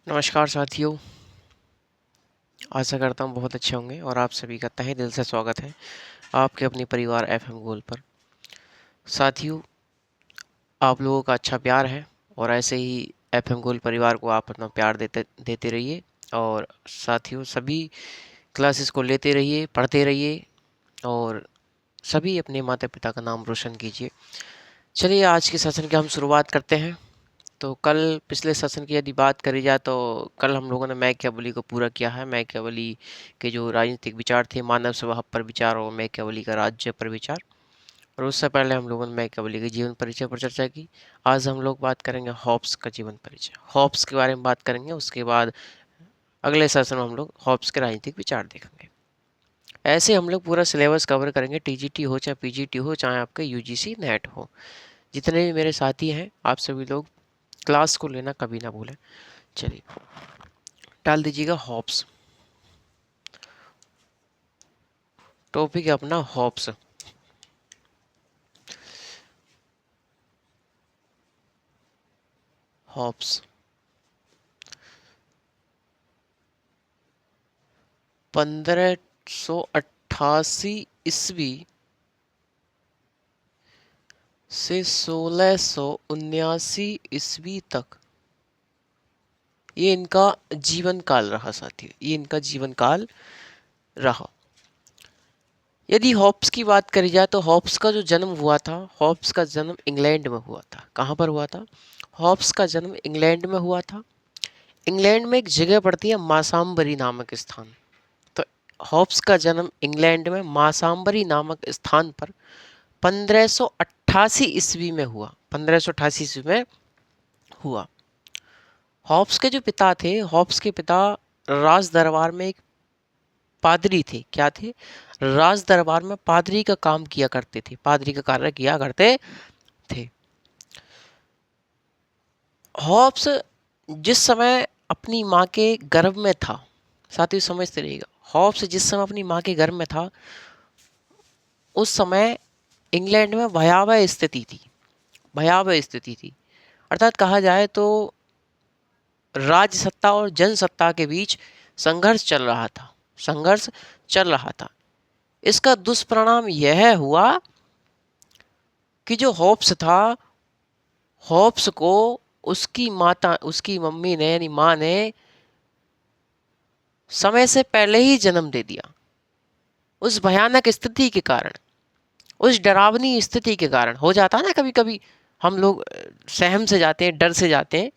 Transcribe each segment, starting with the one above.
नमस्कार साथियों। आशा करता हूँ बहुत अच्छे होंगे और आप सभी का तहे दिल से स्वागत है आपके अपने परिवार एफएम गोल पर। साथियों, आप लोगों का अच्छा प्यार है और ऐसे ही एफएम गोल परिवार को आप अपना प्यार देते देते रहिए। और साथियों, सभी क्लासेस को लेते रहिए, पढ़ते रहिए और सभी अपने माता पिता का नाम रोशन कीजिए। चलिए, आज के सेशन की हम शुरुआत करते हैं। तो कल पिछले सेशन की यदि बात करी जाए तो कल हम लोगों ने मैकियावेली को पूरा किया है। मैकियावेली के जो राजनीतिक विचार थे, मानव स्वभाव पर विचार और मैकियावेली का राज्य पर विचार। और उससे पहले हम लोगों ने मैकियावेली के जीवन परिचय पर चर्चा की। आज हम लोग बात करेंगे हॉब्स का जीवन परिचय, हॉब्स के बारे में बात करेंगे। उसके बाद अगले सेशन में हम लोग हॉब्स के राजनीतिक विचार देखेंगे। ऐसे हम लोग पूरा सिलेबस कवर करेंगे, टीजीटी हो चाहे पीजीटी हो चाहे आपके यूजीसी नेट हो। जितने भी मेरे साथी हैं, आप सभी लोग क्लास को लेना कभी ना भूलें। चलिए, डाल दीजिएगा हॉब्स। टॉपिक है अपना हॉब्स। हॉब्स 1588 ईस्वी से 1679 ईस्वी तक ये इनका जीवन काल रहा साथियों, ये इनका जीवन काल रहा। यदि हॉब्स की बात करी जाए तो हॉब्स का जो जन्म हुआ था, हॉब्स का जन्म इंग्लैंड में हुआ था। कहाँ पर हुआ था? हॉब्स का जन्म इंग्लैंड में हुआ था। इंग्लैंड में एक जगह पड़ती है मासाम्बरी नामक स्थान। तो हॉब्स का जन्म इंग्लैंड में मासाम्बरी नामक स्थान पर 1588 ईस्वी में हुआ। 1588 ईस्वी में हुआ। हॉब्स के जो पिता थे, हॉब्स के पिता राज दरबार में एक पादरी थे। क्या थे? राज दरबार में पादरी का काम किया करते थे, पादरी का कार्य किया करते थे। हॉब्स जिस समय अपनी माँ के गर्भ में था, साथ ही समझते रहिएगा, हॉब्स जिस समय अपनी माँ के गर्भ में था उस समय इंग्लैंड में भयावह स्थिति थी। भयावह स्थिति थी अर्थात कहा जाए तो राज्य सत्ता और जनसत्ता के बीच संघर्ष चल रहा था। संघर्ष चल रहा था। इसका दुष्परिणाम यह हुआ कि जो हॉब्स था, हॉब्स को उसकी माता, उसकी मम्मी ने यानी माँ ने समय से पहले ही जन्म दे दिया। उस भयानक स्थिति के कारण, उस डरावनी स्थिति के कारण, हो जाता है ना कभी कभी हम लोग सहम से जाते हैं, डर से जाते हैं।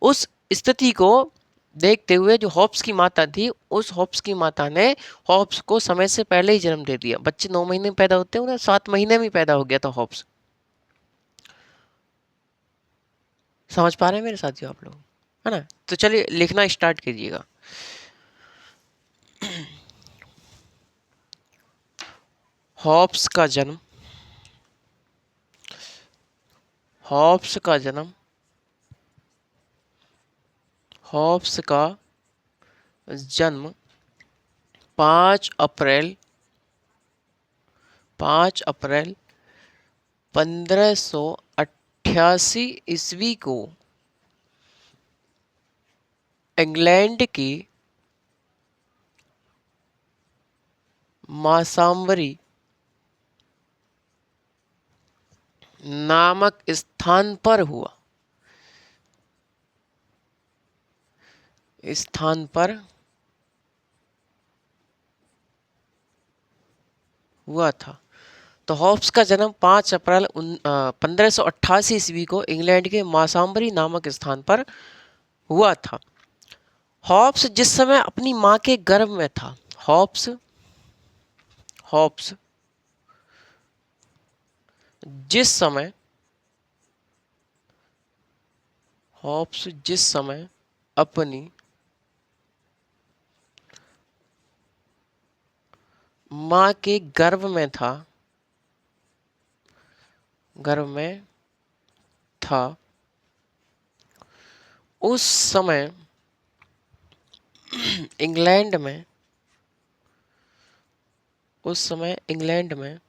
उस स्थिति को देखते हुए जो हॉब्स की माता थी, उस हॉब्स की माता ने हॉब्स को समय से पहले ही जन्म दे दिया। बच्चे 9 महीने में पैदा होते हैं, उन्हें 7 महीने में पैदा हो गया था हॉब्स। समझ पा रहे हैं मेरे साथियों आप लोग, है ना? तो चलिए लिखना स्टार्ट कीजिएगा। हॉब्स का जन्म, हॉब्स का जन्म, हॉब्स का जन्म 5 अप्रैल 5 अप्रैल 1588 ईस्वी को इंग्लैंड की मासाम्बरी नामक स्थान पर हुआ। स्थान पर हुआ था। तो हॉब्स का जन्म 5 अप्रैल 1588 ईस्वी को इंग्लैंड के मासाम्बरी नामक स्थान पर हुआ था। हॉब्स जिस समय अपनी माँ के गर्भ में था, हॉब्स हॉब्स जिस समय हॉब्स जिस समय अपनी माँ के गर्भ में था, गर्भ में था, उस समय इंग्लैंड में, उस समय इंग्लैंड में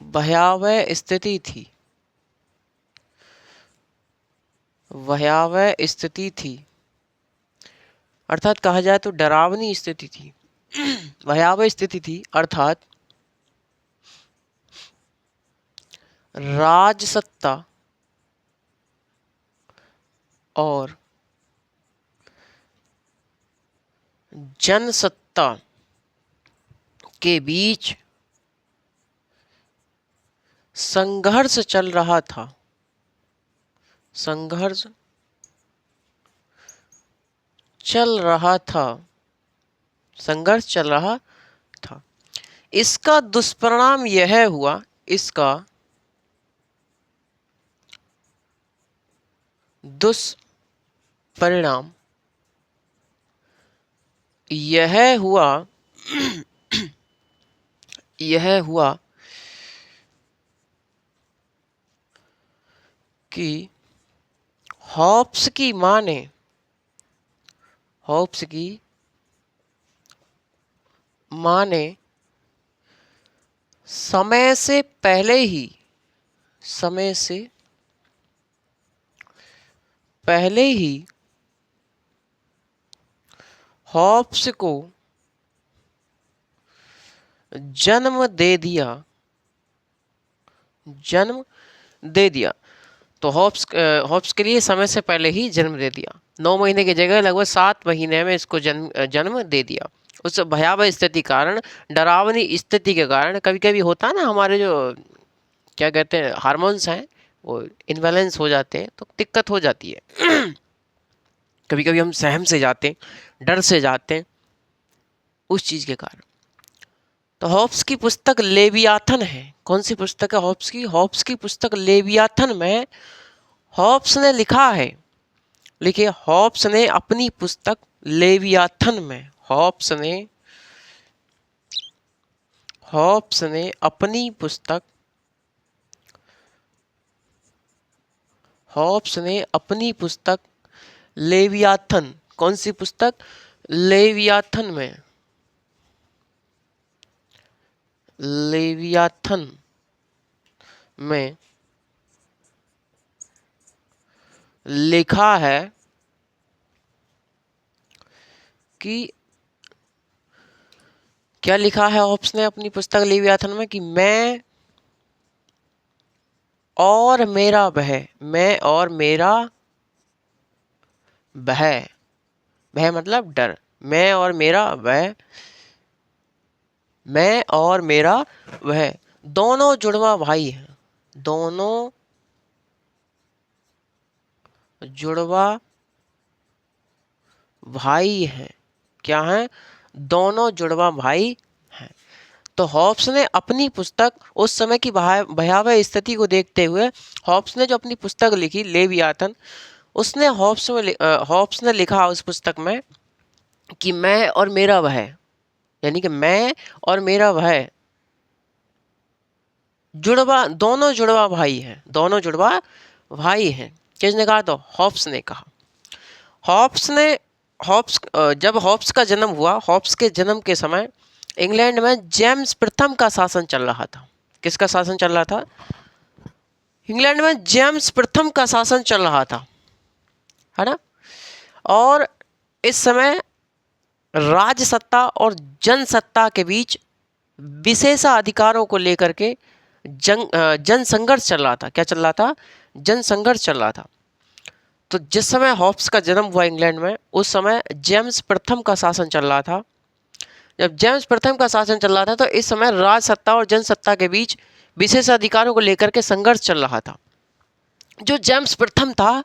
भयावह स्थिति थी। भयावह स्थिति थी, अर्थात कहा जाए तो डरावनी स्थिति थी। भयावह स्थिति थी अर्थात राजसत्ता और जनसत्ता के बीच संघर्ष चल रहा था। संघर्ष चल रहा था। संघर्ष चल रहा था। इसका दुष्परिणाम यह हुआ, इसका दुष्परिणाम यह हुआ यह हुआ कि हॉब्स की मां ने समय से पहले ही हॉब्स को जन्म दे दिया। तो हॉब्स के लिए समय से पहले ही जन्म दे दिया। 9 महीने की जगह लगभग 7 महीने में इसको जन्म दे दिया। उस भयावह स्थिति कारण, डरावनी स्थिति के कारण, कभी कभी होता है ना, हमारे जो क्या कहते हैं हार्मोन्स हैं वो इनबैलेंस हो जाते हैं तो दिक्कत हो जाती है। कभी कभी हम सहम से जाते हैं, डर से जाते हैं उस चीज़ के कारण। तो हॉब्स की पुस्तक लेवियाथन है। कौन सी पुस्तक है हॉब्स की? हॉब्स की पुस्तक लेवियाथन में हॉब्स ने लिखा है, लिखिए, हॉब्स ने अपनी पुस्तक लेवियाथन में हॉब्स ने अपनी पुस्तक लेवियाथन, कौन सी पुस्तक? लेवियाथन में लिखा है कि क्या लिखा है हॉब्स ने अपनी पुस्तक लेवियाथन में? कि मैं और मेरा भय, भय मतलब डर, मैं और मेरा वह दोनों जुड़वा भाई हैं। दोनों जुड़वा भाई हैं। क्या हैं? दोनों जुड़वा भाई हैं। तो हॉब्स ने अपनी पुस्तक, उस समय की भयावह स्थिति को देखते हुए हॉब्स ने जो अपनी पुस्तक लिखी लेवियाथन, उसने हॉब्स ने लिखा उस पुस्तक में कि मैं और मेरा वह, यानी कि मैं और मेरा वह दोनों जुड़वा भाई हैं। दोनों जुड़वा भाई हैं। किसने कहा? तो हॉब्स ने कहा। जब हॉब्स का जन्म हुआ, हॉब्स के जन्म के समय इंग्लैंड में जेम्स प्रथम का शासन चल रहा था। किसका शासन चल रहा था? इंग्लैंड में जेम्स प्रथम का शासन चल रहा था, है ना। और इस समय राजसत्ता और जनसत्ता के बीच विशेषाधिकारों को लेकर के जन संघर्ष चल रहा था। क्या चल रहा था? जन संघर्ष चल रहा था। तो जिस समय हॉब्स का जन्म हुआ इंग्लैंड में, उस समय जेम्स प्रथम का शासन चल रहा था। जब जेम्स प्रथम का शासन चल रहा था तो इस समय राजसत्ता और जनसत्ता के बीच विशेषाधिकारों को लेकर के संघर्ष चल रहा था। जो जेम्स प्रथम था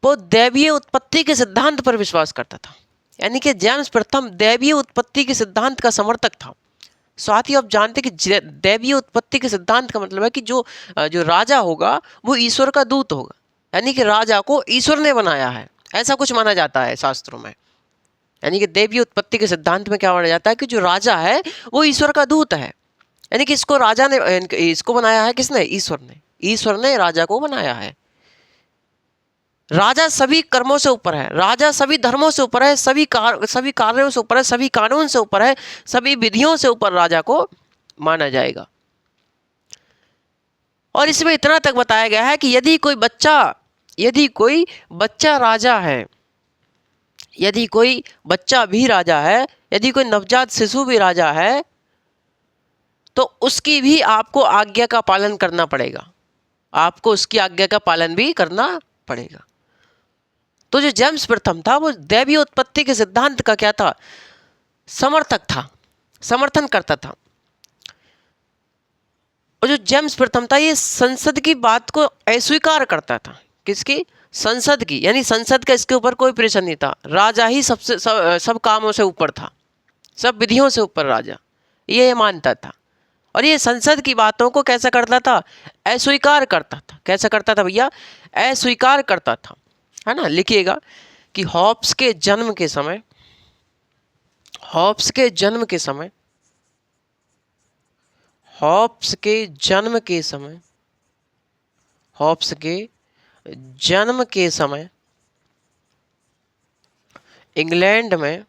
वो दैवीय उत्पत्ति के सिद्धांत पर विश्वास करता था, यानी कि जेम्स प्रथम दैवीय उत्पत्ति के सिद्धांत का समर्थक था। साथ ही आप जानते हैं कि दैवीय उत्पत्ति के सिद्धांत का मतलब है कि जो राजा होगा वो ईश्वर का दूत होगा, यानी कि राजा को ईश्वर ने बनाया है, ऐसा कुछ माना जाता है शास्त्रों में। यानी कि दैवीय उत्पत्ति के सिद्धांत में क्या माना जाता है कि जो राजा है वो ईश्वर का दूत है, यानी कि इसको बनाया है किसने? ईश्वर ने राजा को बनाया है। राजा सभी कर्मों से ऊपर है, राजा सभी धर्मों से ऊपर है, सभी कार्यों से ऊपर है, सभी कानून से ऊपर है, सभी विधियों से ऊपर राजा को माना जाएगा। और इसमें इतना तक बताया गया है कि यदि कोई बच्चा राजा है, यदि कोई बच्चा भी राजा है, यदि कोई नवजात शिशु भी राजा है, तो उसकी भी आपको आज्ञा का पालन करना पड़ेगा, आपको उसकी आज्ञा का पालन भी करना पड़ेगा। तो जो जेम्स प्रथम था वो दैवीय उत्पत्ति के सिद्धांत का क्या था, समर्थक था, समर्थन करता था। और जो जेम्स प्रथम था ये संसद की बात को अस्वीकार करता था। किसकी? संसद की, यानी संसद का इसके ऊपर कोई प्रेशर नहीं था, राजा ही सब कामों से ऊपर था, सब विधियों से ऊपर राजा, ये मानता था। और ये संसद की बातों को कैसा करता था? अस्वीकार करता था। कैसा करता था भैया? अस्वीकार करता था, है ना। लिखिएगा कि हॉब्स के जन्म के समय, हॉब्स के जन्म के समय, हॉब्स के जन्म के समय, हॉब्स के जन्म के समय इंग्लैंड में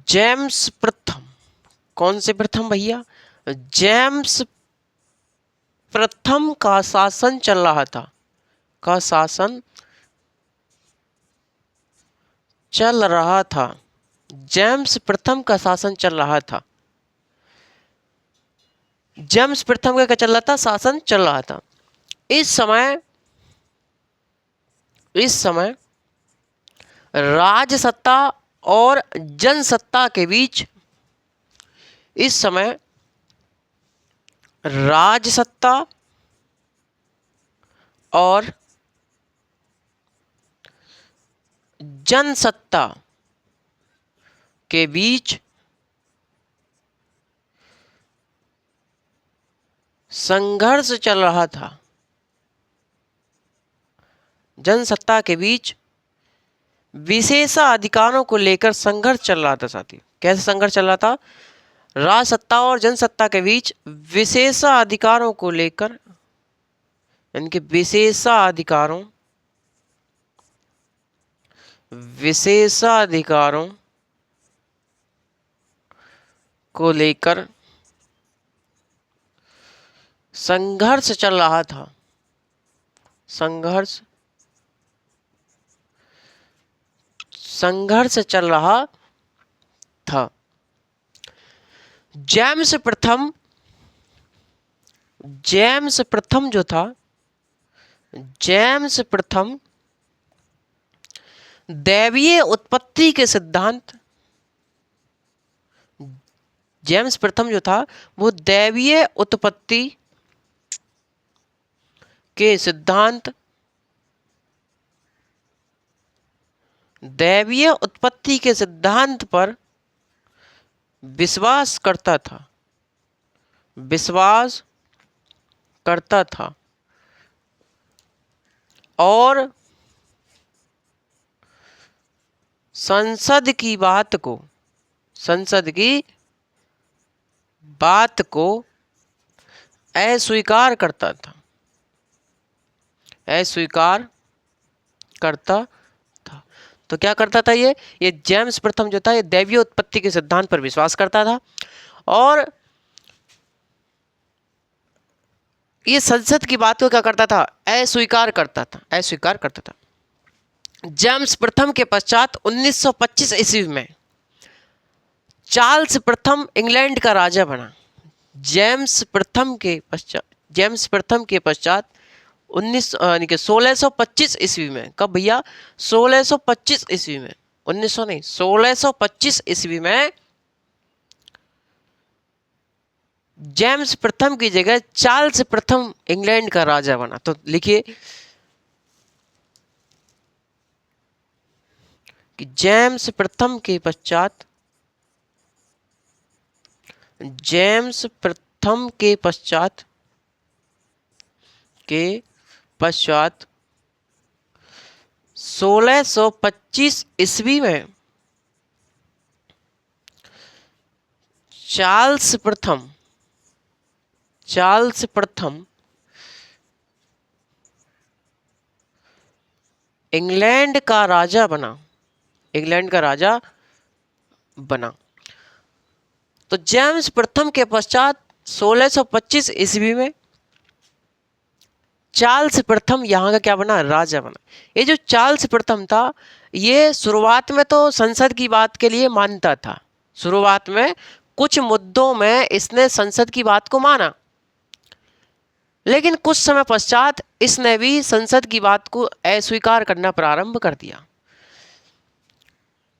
जेम्स प्रथम, कौन से प्रथम भैया? जेम्स प्रथम का शासन चल रहा था, का शासन चल रहा था, जेम्स प्रथम का शासन चल रहा था। जेम्स प्रथम का क्या चल रहा था? शासन चल रहा था। इस समय राजसत्ता और जनसत्ता के बीच, इस समय राजसत्ता और जनसत्ता के बीच संघर्ष चल रहा था। जनसत्ता के बीच विशेषाधिकारों को लेकर संघर्ष चल रहा था साथी। कैसे संघर्ष चल रहा था? राजसत्ता और जनसत्ता के बीच विशेषाधिकारों को लेकर, यानी कि विशेषाधिकारों को लेकर संघर्ष चल रहा था। संघर्ष चल रहा था। जेम्स प्रथम जो था, जेम्स प्रथम दैवीय उत्पत्ति के सिद्धांत, जेम्स प्रथम जो था वो दैवीय उत्पत्ति के सिद्धांत, दैवीय उत्पत्ति के सिद्धांत पर विश्वास करता था, विश्वास करता था। और संसद की बात को अस्वीकार करता था, अस्वीकार करता था। तो क्या करता था ये जेम्स प्रथम जो था ये दैवीय उत्पत्ति के सिद्धांत पर विश्वास करता था और ये संसद की बात को क्या करता था? अस्वीकार करता था। जेम्स प्रथम के पश्चात 1925 ईस्वी में चार्ल्स प्रथम इंग्लैंड का राजा बना। जेम्स प्रथम के पश्चात 1625 ईस्वी में, कब भैया? 1625 ईस्वी में, 1900 नहीं, 1625 ईस्वी में जेम्स प्रथम की जगह चार्ल्स प्रथम इंग्लैंड का राजा बना। तो लिखिए कि जेम्स प्रथम के पश्चात, जेम्स प्रथम के पश्चात 1625 ईस्वी में चार्ल्स प्रथम इंग्लैंड का राजा बना, तो जेम्स प्रथम के पश्चात 1625 ईस्वी में चार्ल्स प्रथम यहाँ का क्या बना, राजा बना। ये जो चार्ल्स प्रथम था, ये शुरुआत में तो संसद की बात के लिए मानता था। शुरुआत में कुछ मुद्दों में इसने संसद की बात को माना, लेकिन कुछ समय पश्चात इसने भी संसद की बात को अस्वीकार करना प्रारंभ कर दिया।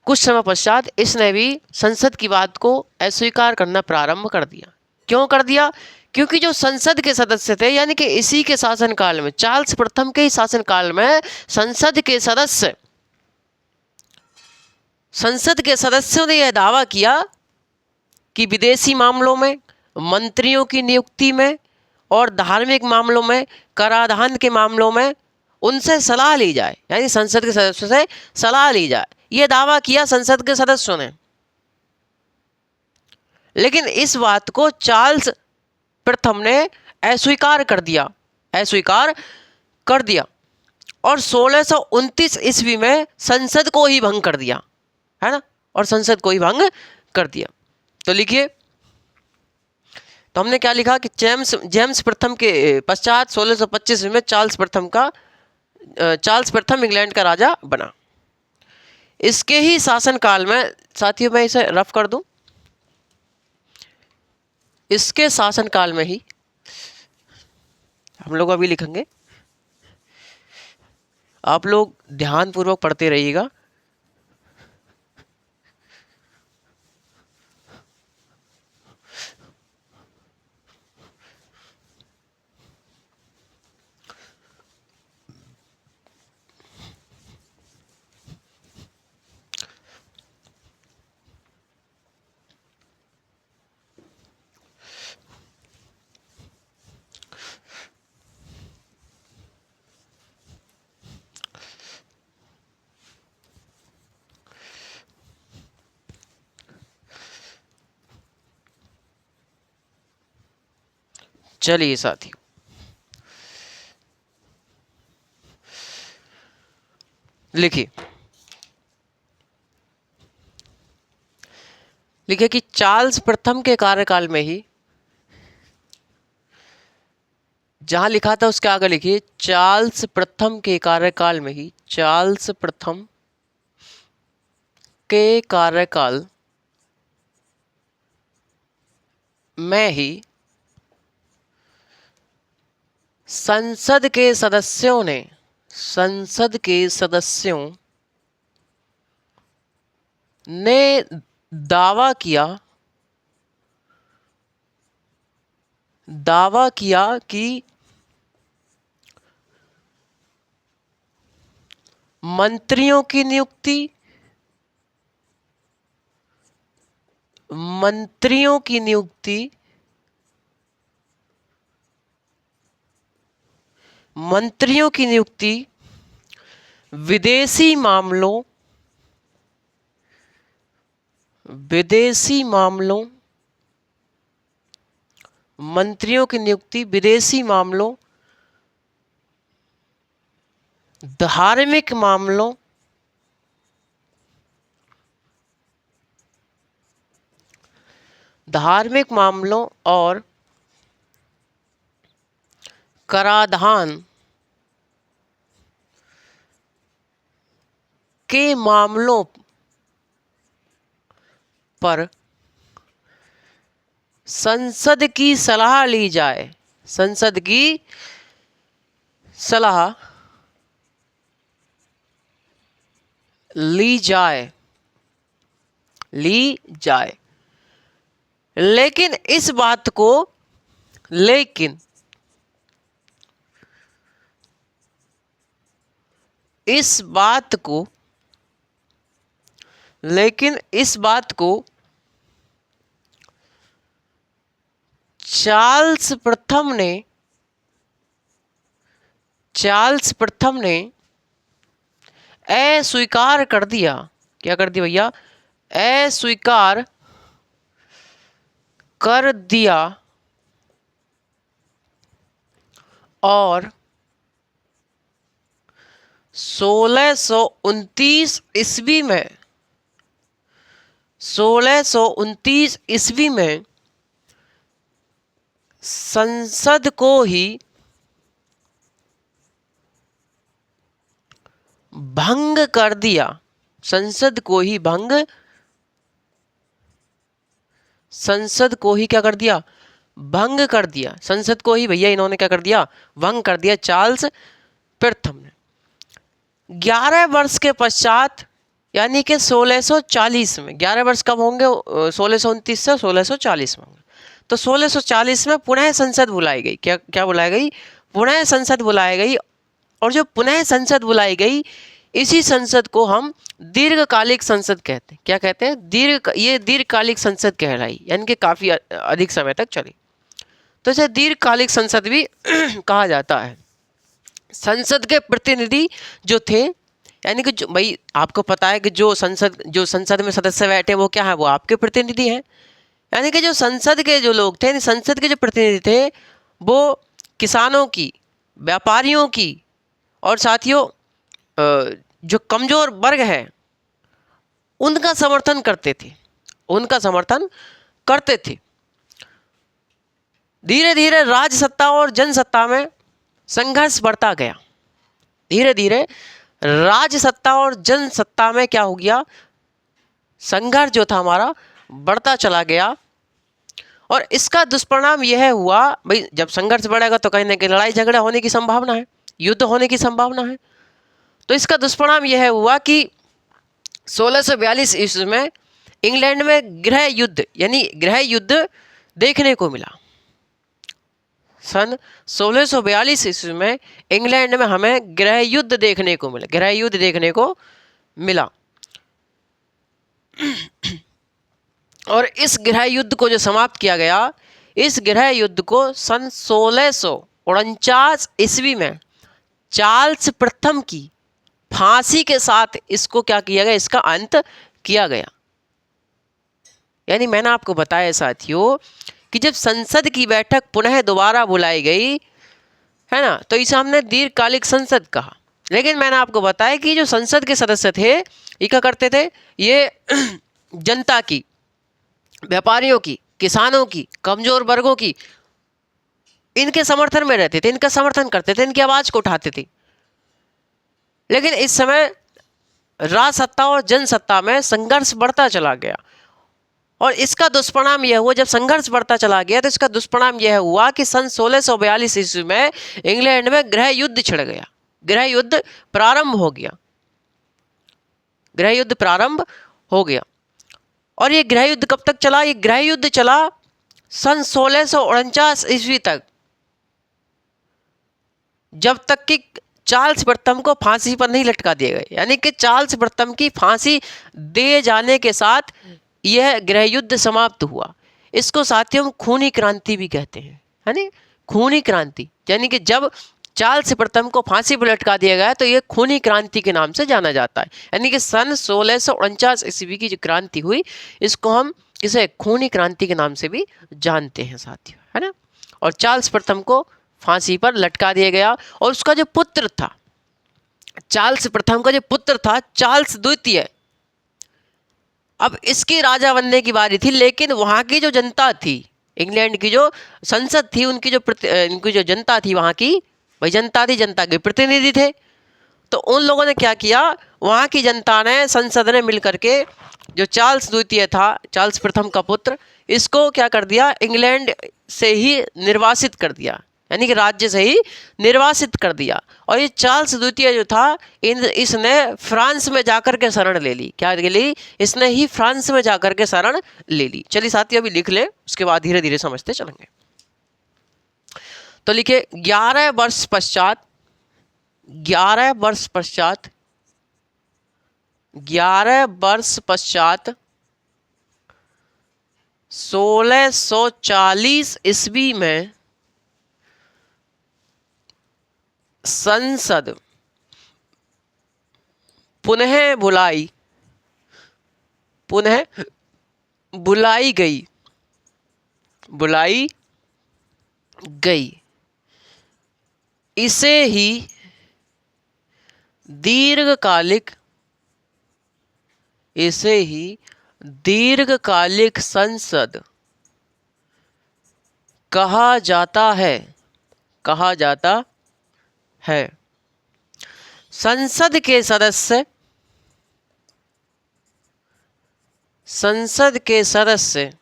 कुछ समय पश्चात इसने भी संसद की बात को अस्वीकार करना प्रारंभ कर दिया। क्यों कर दिया? क्योंकि जो संसद के सदस्य थे, यानी कि इसी के शासनकाल में, चार्ल्स प्रथम के ही शासनकाल में संसद के सदस्यों ने यह दावा किया कि विदेशी मामलों में, मंत्रियों की नियुक्ति में और धार्मिक मामलों में, कराधान के मामलों में उनसे सलाह ली जाए, यानी संसद के सदस्यों से सलाह ली जाए। यह दावा किया संसद के सदस्यों ने। लेकिन इस बात को चार्ल्स प्रथम ने अस्वीकार कर दिया और 1629 ईस्वी में संसद को ही भंग कर दिया, है ना, और संसद को ही भंग कर दिया। तो लिखिए, तो हमने क्या लिखा कि जेम्स प्रथम के पश्चात 1625 में चार्ल्स प्रथम इंग्लैंड का राजा बना। इसके ही शासनकाल में, साथियों मैं इसे रफ कर दूं, इसके शासनकाल में ही हम लोग अभी लिखेंगे, आप लोग ध्यानपूर्वक पढ़ते रहिएगा। चलिए साथियों, लिखिए कि चार्ल्स प्रथम के कार्यकाल में ही, जहां लिखा था उसके आगे लिखिए, चार्ल्स प्रथम के कार्यकाल में ही, चार्ल्स प्रथम के कार्यकाल में ही संसद के सदस्यों ने दावा किया कि मंत्रियों की नियुक्ति विदेशी मामलों मंत्रियों की नियुक्ति विदेशी मामलों, धार्मिक मामलों और कराधान के मामलों पर संसद की सलाह ली जाए। लेकिन इस बात को चार्ल्स प्रथम ने अस्वीकार कर दिया। क्या कर दिया भैया? अस्वीकार कर दिया और 1629 ईस्वी में 1629 ईस्वी में संसद को ही भंग कर दिया। संसद को ही क्या कर दिया? भंग कर दिया। संसद को ही भैया इन्होंने क्या कर दिया? भंग कर दिया, चार्ल्स प्रथम ने। 11 वर्ष के पश्चात यानी कि 1640 में, 11 वर्ष कब होंगे? 1629 से 1640 में होंगे। तो 1640 में पुनः संसद बुलाई गई। क्या बुलाई गई? पुनः संसद बुलाई गई। और जो पुनः संसद बुलाई गई, इसी संसद को हम दीर्घकालिक संसद कहते हैं। क्या कहते हैं? ये दीर्घकालिक संसद कहलाई, यानी कि काफी अधिक समय तक चली, तो इसे दीर्घकालिक संसद भी कहा जाता है। संसद के प्रतिनिधि जो थे, यानी कि भाई आपको पता है कि जो संसद में सदस्य बैठे वो क्या है? वो आपके प्रतिनिधि हैं। यानी कि जो संसद के जो लोग थे, संसद के जो प्रतिनिधि थे, वो किसानों की, व्यापारियों की और साथियों जो कमजोर वर्ग है उनका समर्थन करते थे। धीरे धीरे राज सत्ता और जनसत्ता में संघर्ष बढ़ता गया। धीरे धीरे राज सत्ता और जनसत्ता में क्या हो गया? संघर्ष जो था हमारा बढ़ता चला गया। और इसका दुष्परिणाम यह हुआ, भाई जब संघर्ष बढ़ेगा तो कहीं ना कहीं लड़ाई झगड़ा होने की संभावना है, युद्ध होने की संभावना है। तो इसका दुष्परिणाम यह हुआ कि 1642 ईस्वी में इंग्लैंड में गृह युद्ध, यानी गृह युद्ध देखने को मिला। सन 1642 ईस्वी में इंग्लैंड में हमें गृह युद्ध देखने को मिला। और इस गृह युद्ध को जो समाप्त किया गया, इस गृह युद्ध को सन 1649 ईस्वी में चार्ल्स प्रथम की फांसी के साथ इसको क्या किया गया? इसका अंत किया गया। यानी मैंने आपको बताया साथियों कि जब संसद की बैठक पुनः दोबारा बुलाई गई है ना, तो इसे हमने दीर्घकालिक संसद कहा। लेकिन मैंने आपको बताया कि जो संसद के सदस्य थे, ये क्या करते थे? ये जनता की, व्यापारियों की, किसानों की, कमजोर वर्गों की, इनके समर्थन में रहते थे, इनका समर्थन करते थे, इनकी आवाज को उठाते थे। लेकिन इस समय राज सत्ता और जनसत्ता में संघर्ष बढ़ता चला गया। और इसका दुष्परिणाम यह हुआ, जब संघर्ष बढ़ता चला गया तो इसका दुष्परिणाम यह हुआ कि सन 1642 ईस्वी में इंग्लैंड में गृह युद्ध छिड़ गया। गृह युद्ध प्रारंभ हो गया। और ये गृह युद्ध कब तक चला? ये गृह युद्ध चला सन 1649 ईस्वी तक, जब तक कि चार्ल्स प्रथम को फांसी पर नहीं लटका दिए गए। यानी कि चार्ल्स प्रथम की फांसी दिए जाने के साथ यह गृह युद्ध समाप्त हुआ। इसको साथियों खूनी क्रांति भी कहते हैं, है ना? खूनी क्रांति, यानी कि जब चार्ल्स प्रथम को फांसी पर लटका दिया गया तो यह खूनी क्रांति के नाम से जाना जाता है। यानी कि सन 1649 ईस्वी की जो क्रांति हुई, इसको हम इसे खूनी क्रांति के नाम से भी जानते हैं साथियों, है ना? और चार्ल्स प्रथम को फांसी पर लटका दिया गया। और उसका जो पुत्र था, चार्ल्स प्रथम का जो पुत्र था, चार्ल्स द्वितीय, अब इसकी राजा बनने की बारी थी। लेकिन वहाँ की जो जनता थी, इंग्लैंड की जो संसद थी, इनकी जो जनता थी वहाँ की, भाई जनता थी, जनता के प्रतिनिधि थे। तो उन लोगों ने क्या किया? वहाँ की जनता ने, संसद ने मिलकर के जो चार्ल्स द्वितीय था, चार्ल्स प्रथम का पुत्र, इसको क्या कर दिया? इंग्लैंड से ही निर्वासित कर दिया, यानी कि राज्य से ही निर्वासित कर दिया। और ये चार्ल्स द्वितीय जो था, इसने फ्रांस में जाकर के शरण ले ली। क्या ले ली? इसने ही फ्रांस में जाकर के शरण ले ली। चलिए साथियों अभी लिख ले, उसके बाद धीरे धीरे समझते चलेंगे। तो लिखे 11 वर्ष पश्चात 1640 ईस्वी में संसद पुनः बुलाई गई। इसे ही दीर्घकालिक संसद कहा जाता है, कहा जाता है। संसद के सदस्य, संसद के सदस्य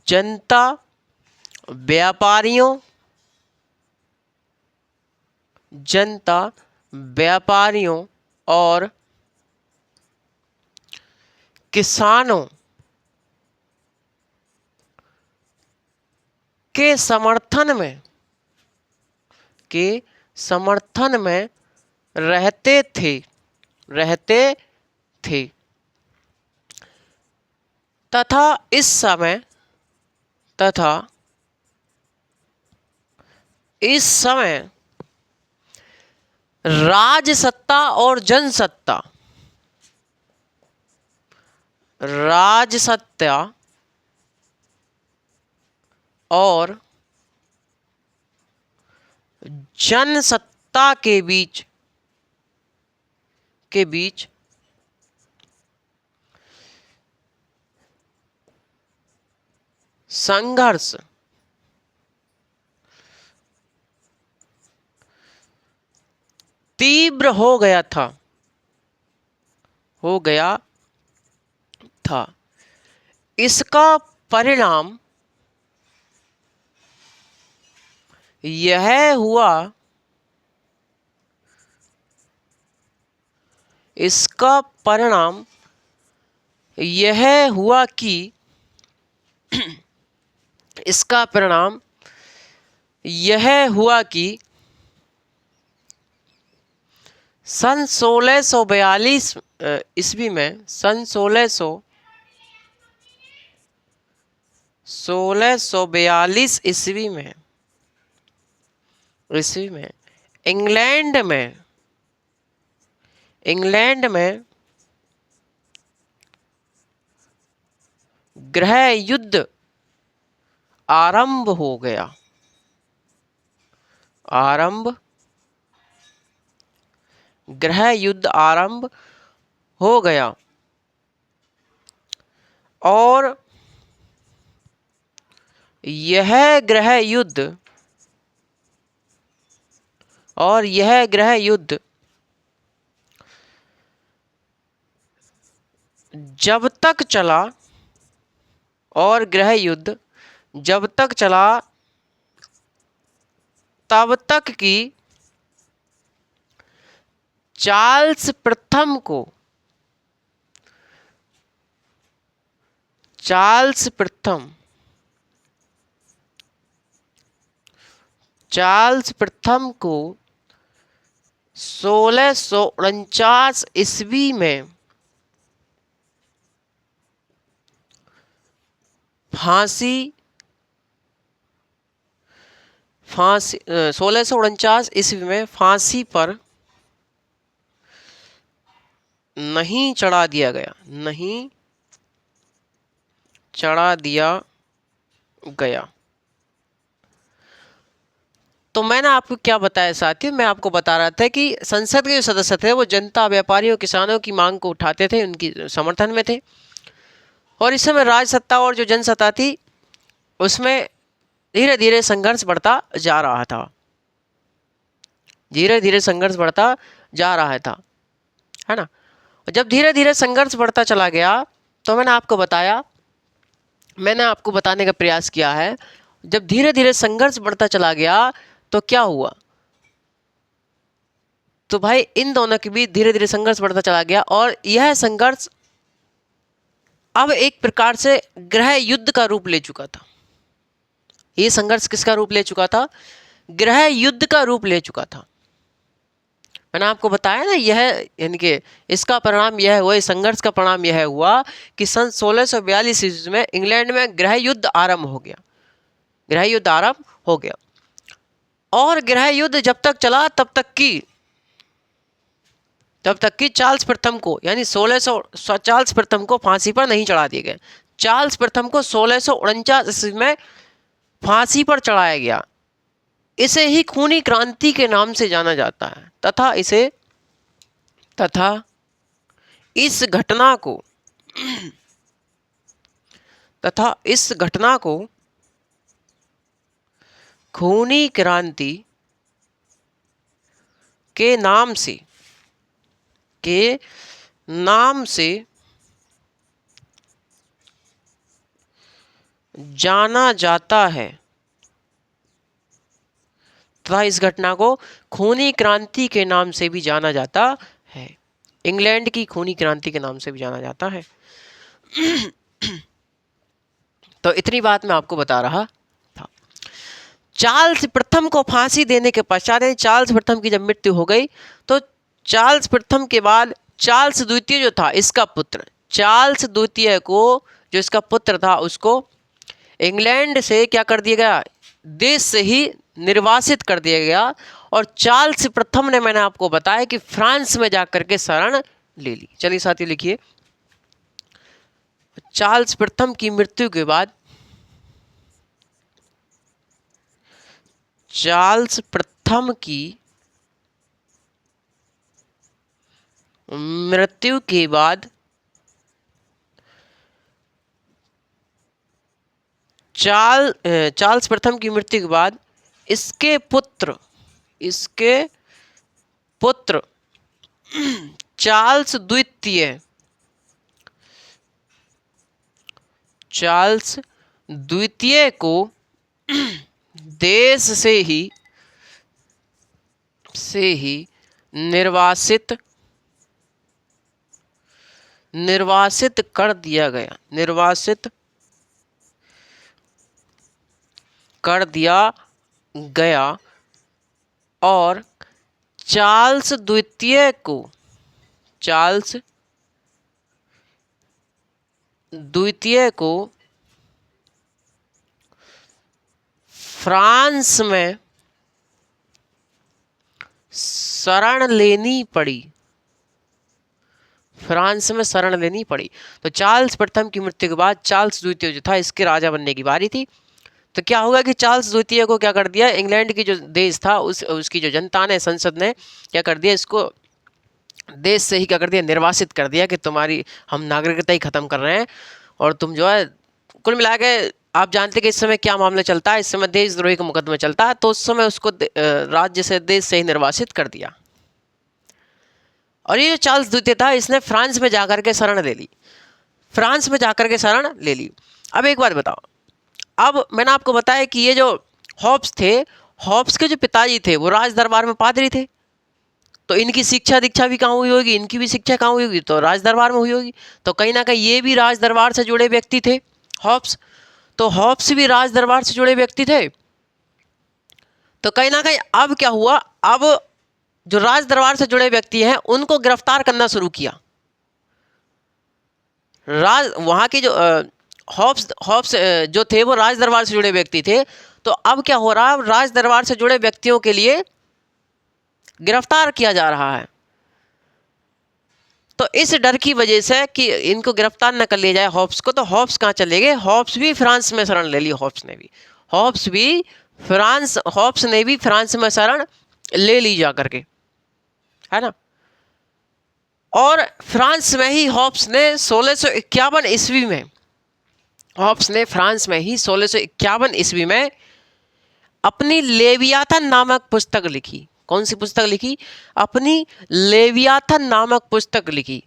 जनता, व्यापारियों, जनता, व्यापारियों और किसानों के समर्थन में, के समर्थन में रहते थे, रहते थे तथा इस समय, तथा इस समय राजसत्ता और जनसत्ता, राजसत्ता और जनसत्ता के बीच, के बीच संघर्ष तीव्र हो गया था, हो गया था। इसका परिणाम यह हुआ, इसका परिणाम यह हुआ कि इसका परिणाम यह हुआ कि सन 1642 ईस्वी में, सन 1642 ईस्वी में, इंग्लैंड में, इंग्लैंड में गृह युद्ध आरंभ हो गया, आरंभ, गृह युद्ध आरंभ हो गया और यह गृह युद्ध, और यह गृह युद्ध जब तक चला, और गृह युद्ध जब तक चला तब तक कि चार्ल्स प्रथम को, चार्ल्स प्रथम, चार्ल्स प्रथम को 1649 ईस्वी में फांसी, 1649 ईस्वी में फांसी पर नहीं चढ़ा दिया गया, नहीं चढ़ा दिया गया। तो मैंने आपको क्या बताया साथियों, मैं आपको बता रहा था कि संसद के जो सदस्य थे वो जनता, व्यापारियों, किसानों की मांग को उठाते थे, उनकी समर्थन में थे। और इस समय राजसत्ता और जो जनसत्ता थी उसमें धीरे धीरे संघर्ष बढ़ता जा रहा था, धीरे धीरे संघर्ष बढ़ता जा रहा था, है ना। जब धीरे धीरे संघर्ष बढ़ता चला गया तो मैंने आपको बताया, मैंने आपको बताने का प्रयास किया है, जब धीरे धीरे संघर्ष बढ़ता चला गया तो क्या हुआ, तो भाई इन दोनों के बीच धीरे धीरे संघर्ष बढ़ता चला गया और यह संघर्ष अब एक प्रकार से गृह युद्ध का रूप ले चुका था। यह संघर्ष किसका रूप ले चुका था, गृह युद्ध का रूप ले चुका था। मैंने आपको बताया ना, यह यानी कि इसका परिणाम यह हुआ, इस संघर्ष का परिणाम यह हुआ कि सन 1642 ईस्वी में इंग्लैंड में गृह युद्ध आरंभ हो गया, गृह युद्ध आरंभ हो गया। और गृह युद्ध जब तक चला तब तक की चार्ल्स प्रथम को, यानी 1600 चार्ल्स प्रथम को फांसी पर नहीं चढ़ा दिए गए। चार्ल्स प्रथम को 1649 ईस्वी में फांसी पर चढ़ाया गया। इसे ही खूनी क्रांति के नाम से जाना जाता है तथा इसे तथा इस घटना को खूनी क्रांति के नाम से जाना जाता है तथा इस घटना को खूनी क्रांति के नाम से भी जाना जाता है। इंग्लैंड की खूनी क्रांति के नाम से भी जाना जाता है। तो इतनी बात मैं आपको बता रहा था। चार्ल्स प्रथम को फांसी देने के पश्चात, चार्ल्स प्रथम की जब मृत्यु हो गई तो चार्ल्स प्रथम के बाद चार्ल्स द्वितीय जो था, इसका पुत्र चार्ल्स द्वितीय को, जो इसका पुत्र था, उसको इंग्लैंड से क्या कर दिया गया, देश से ही निर्वासित कर दिया गया। और चार्ल्स प्रथम ने, मैंने आपको बताया कि फ्रांस में जाकर के शरण ले ली। चलिए साथियों लिखिए, चार्ल्स प्रथम की मृत्यु के बाद, चार्ल्स प्रथम की मृत्यु के बाद चार्ल्स प्रथम की मृत्यु के बाद इसके पुत्र चार्ल्स द्वितीय को देश से ही निर्वासित कर दिया गया और चार्ल्स द्वितीय को फ्रांस में शरण लेनी पड़ी। तो चार्ल्स प्रथम की मृत्यु के बाद चार्ल्स द्वितीय जो था, इसके राजा बनने की बारी थी। तो क्या होगा कि चार्ल्स द्वितीय को क्या कर दिया, इंग्लैंड की जो देश था उसकी जो जनता ने, संसद ने क्या कर दिया, इसको देश से ही क्या कर दिया, निर्वासित कर दिया कि तुम्हारी हम नागरिकता ही खत्म कर रहे हैं और तुम जो है, कुल मिला के आप जानते हैं कि इस समय क्या मामला चलता है, इस समय देशद्रोही का मुकदमा चलता है। तो उस समय उसको राज्य से, देश से ही निर्वासित कर दिया। और ये जो चार्ल्स द्वितीय था, इसने फ्रांस में जाकर के शरण ले ली। अब एक बात बताओ, अब मैंने आपको बताया कि ये जो हॉब्स थे, हॉब्स के जो पिताजी थे वो राज दरबार में पादरी थे। तो इनकी शिक्षा दीक्षा भी कहाँ हुई होगी, इनकी भी शिक्षा कहाँ हुई होगी, तो राज दरबार में हुई होगी। तो कहीं ना कहीं ये भी राज दरबार से जुड़े व्यक्ति थे, हॉब्स। तो हॉब्स भी राज दरबार से जुड़े व्यक्ति थे। तो कहीं ना कहीं अब क्या हुआ, अब जो राज दरबार से जुड़े व्यक्ति हैं उनको गिरफ्तार करना शुरू किया। वहाँ के जो हॉब्स जो थे वो राज दरबार से जुड़े व्यक्ति थे। तो अब क्या हो रहा है, राज दरबार से जुड़े व्यक्तियों के लिए गिरफ्तार किया जा रहा है। तो इस डर की वजह से कि इनको गिरफ्तार न कर लिया जाए हॉब्स को, तो हॉब्स कहाँ चले गए, हॉब्स भी फ्रांस में शरण ले ली। हॉब्स ने भी फ्रांस में शरण ले ली जा करके, है ना। और फ्रांस में ही हॉब्स ने 1651 ईस्वी में, फ्रांस में ही 1651 ईस्वी में अपनी लेवियाथन नामक पुस्तक लिखी। कौन सी पुस्तक लिखी, अपनी लेवियाथन नामक पुस्तक लिखी।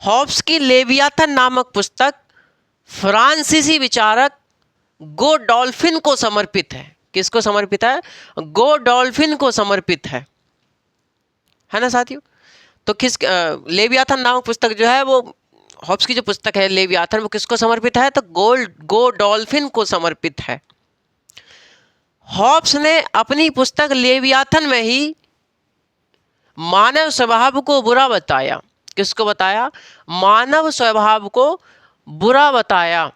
हॉब्स की लेवियाथन नामक पुस्तक फ्रांसीसी विचारक गोडोल्फिन को समर्पित है। किसको समर्पित है, गोडोल्फिन को समर्पित है ना साथियों। तो लेवियाथन नामक पुस्तक जो है, वो हॉब्स की जो पुस्तक है लेवियाथन, वो किसको समर्पित है, तो गोडोल्फिन को समर्पित है। हॉब्स ने अपनी पुस्तक लेवियाथन में ही मानव स्वभाव को बुरा बताया। किसको बताया, मानव स्वभाव को बुरा बताया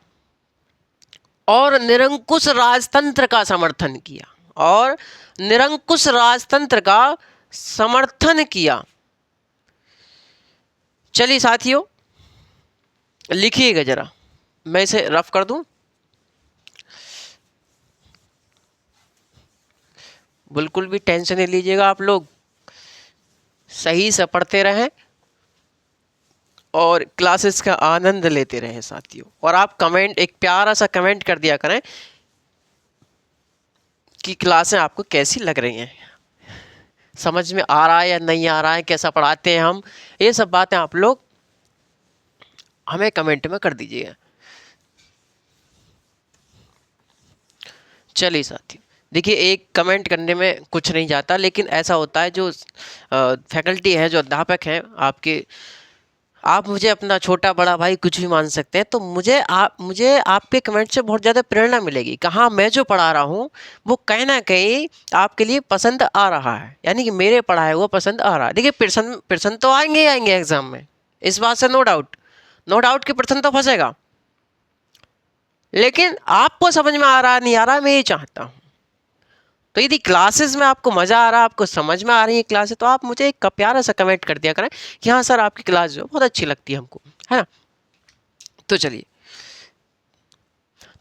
और निरंकुश राजतंत्र का समर्थन किया। चलिए साथियों लिखिएगा जरा, मैं इसे रफ कर दूं। बिल्कुल भी टेंशन नहीं लीजिएगा आप लोग, सही से पढ़ते रहें और क्लासेस का आनंद लेते रहें साथियों। और आप कमेंट, एक प्यारा सा कमेंट कर दिया करें कि क्लासें आपको कैसी लग रही हैं, समझ में आ रहा है या नहीं आ रहा है, कैसा पढ़ाते हैं हम, ये सब बातें आप लोग हमें कमेंट में कर दीजिएगा। चलिए साथियों, देखिए एक कमेंट करने में कुछ नहीं जाता, लेकिन ऐसा होता है जो फैकल्टी है, जो अध्यापक हैं आपके, आप मुझे अपना छोटा बड़ा भाई कुछ भी मान सकते हैं, तो मुझे आपके कमेंट से बहुत ज़्यादा प्रेरणा मिलेगी। कहाँ मैं जो पढ़ा रहा हूँ वो कहीं ना कहीं आपके लिए पसंद आ रहा है, यानी कि मेरे पढ़ाए हुआ पसंद आ रहा है। देखिए प्रश्न तो आएंगे ही आएंगे एग्जाम में, इस बात से नो डाउट, नो डाउट कि प्रश्न तो फंसेगा, लेकिन आपको समझ में आ रहा है नहीं आ रहा है, मैं ये चाहता हूँ। तो यदि क्लासेस में आपको मज़ा आ रहा है, आपको समझ में आ रही है क्लासेस, तो आप मुझे एक प्यारा सा कमेंट कर दिया करें कि हाँ सर आपकी क्लास जो है बहुत अच्छी लगती है हमको, है ना। तो चलिए,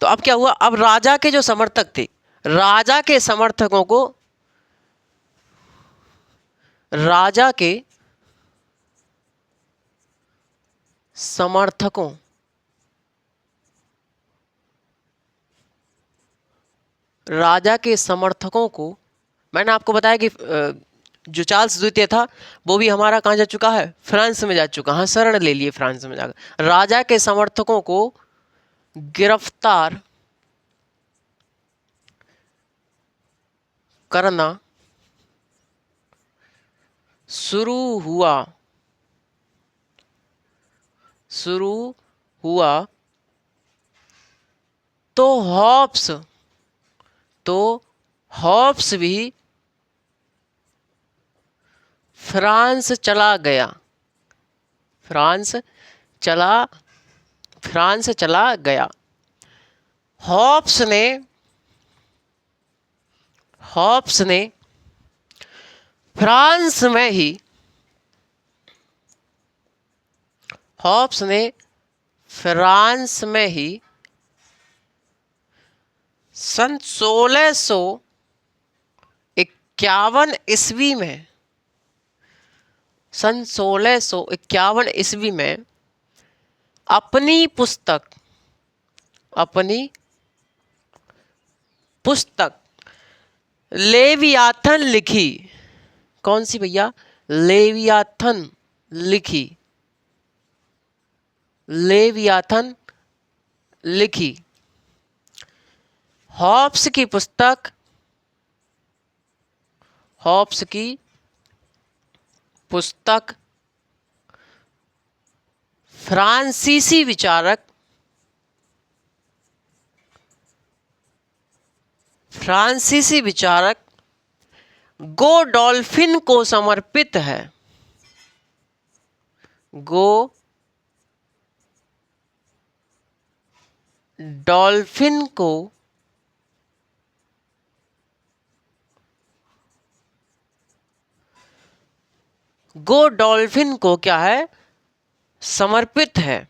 तो अब क्या हुआ, अब राजा के जो समर्थक थे, राजा के समर्थकों को, राजा के समर्थकों, राजा के समर्थकों को, मैंने आपको बताया कि जो चार्ल्स द्वितीय था वो भी हमारा कहाँ जा चुका है, फ्रांस में जा चुका, हाँ शरण ले लिए फ्रांस में जाकर। राजा के समर्थकों को गिरफ्तार करना शुरू हुआ, शुरू हुआ, तो हॉब्स, तो हॉब्स भी फ्रांस चला गया, फ्रांस चला, फ्रांस चला गया। हॉब्स ने, हॉब्स ने फ्रांस में ही, हॉब्स ने फ्रांस में ही सन 1651 ईस्वी में, सन 1651 ईस्वी में अपनी पुस्तक, अपनी पुस्तक लेवियाथन लिखी। कौन सी भैया, लेवियाथन लिखी, लेवियाथन लिखी। हॉब्स की पुस्तक, हॉब्स की पुस्तक फ्रांसीसी विचारक, फ्रांसीसी विचारक गोडोल्फिन को समर्पित है, गोडोल्फिन को, गोडोल्फिन को क्या है, समर्पित है।